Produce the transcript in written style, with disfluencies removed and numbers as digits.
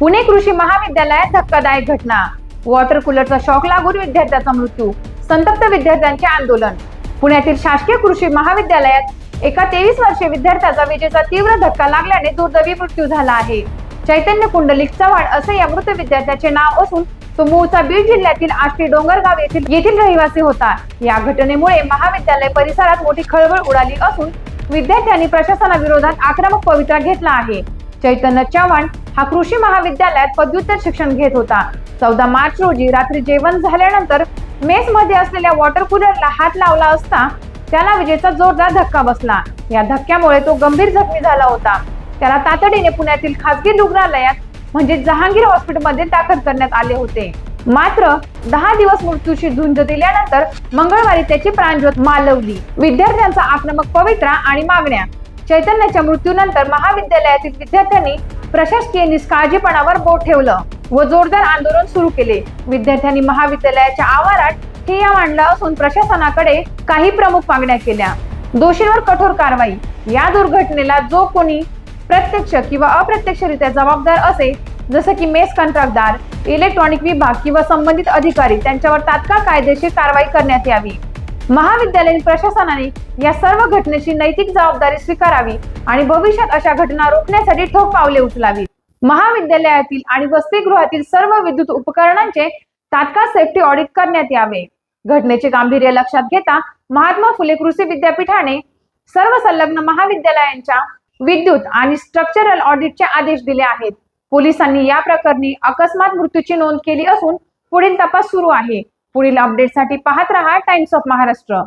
पुणे कृषी महाविद्यालयात धक्कादायक घटना, वॉटर कूलरचा शॉक लागून विद्यार्थ्याचा मृत्यू, संतप्त विद्यार्थ्यांचे आंदोलन। पुण्यातील शासकीय कृषी महाविद्यालयात एका 23 वर्षीय विद्यार्थ्याचा विजेचा तीव्र धक्का लागल्याने दुर्दैवी मृत्यू झाला आहे। चैतन्य पुंडलिक चव्हाण असे या मृत विद्यार्थ्याचे नाव असून तो मूळचा बीड जिल्ह्यातील आष्टी डोंगरगाव येथील रहिवासी होता। या घटनेमुळे महाविद्यालय परिसरात मोठी खळबळ उडाली असून विद्यार्थ्यांनी प्रशासनाविरोधात आक्रमक पवित्रा घेतला आहे। चैतन्य चव्हाण हा कृषी महाविद्यालयात पदव्युत्तर शिक्षण घेत होता। 14 मार्च रोजी रात्री जेवण झाल्यानंतर मेस मध्ये असलेल्या वॉटर कूलरला हात लावला असता त्याला विजेचा जोरदार धक्का बसला। या धक्क्यामुळे तो गंभीर जखमी झाला होता। त्याला तातडीने पुण्यातील खासगी रुग्णालयात म्हणजे जहांगीर हॉस्पिटलमध्ये दाखल करण्यात आले होते। मात्र 10 दिवस मृत्यूशी झुंज दिल्यानंतर मंगळवारी त्याची प्राणज्योत मालवली। विद्यार्थ्यांचा आक्रमक पवित्रा आणि मागण्या। चैतन्याच्या मृत्यूनंतर महाविद्यालयातील विद्यार्थ्यांनी प्रशासकीय निष्काळजीपणावर बोट ठेवलं व जोरदार आंदोलन सुरू केले। विद्यार्थ्यांनी महाविद्यालयाच्या आवारात ठिय्या मांडला असून प्रशासनाकडे काही प्रमुख मागण्या केल्या। दोषींवर कठोर कारवाई। या दुर्घटनेला जो कोणी प्रत्यक्ष किंवा अप्रत्यक्षरित्या जबाबदार असेल, जसे की मेस कंत्राटदार, इलेक्ट्रॉनिक विभाग किंवा संबंधित अधिकारी, त्यांच्यावर तात्काळ कायदेशीर कारवाई करण्यात यावी। महाविद्यालयीन प्रशासनाने या सर्व घटनेची नैतिक जबाबदारी स्वीकारावी आणि भविष्यात अशा घटना रोखण्यासाठी ठोस पावले उचलावी। महाविद्यालयातील आणि वसतिगृहातील सर्व विद्युत उपकरणांचे तात्काळ सेफ्टी ऑडिट करण्यात यावे। घटनेचे गांभीर्य लक्षात घेता महात्मा फुले कृषी विद्यापीठाने सर्व संलग्न महाविद्यालयांच्या विद्युत आणि स्ट्रक्चरल ऑडिटचे आदेश दिले आहेत। पोलिसांनी या प्रकरणी अकस्मात मृत्यूची नोंद केली असून पुढील तपास सुरू आहे। पुढील अपडेटसाठी पाहत रहा टाइम्स ऑफ महाराष्ट्र।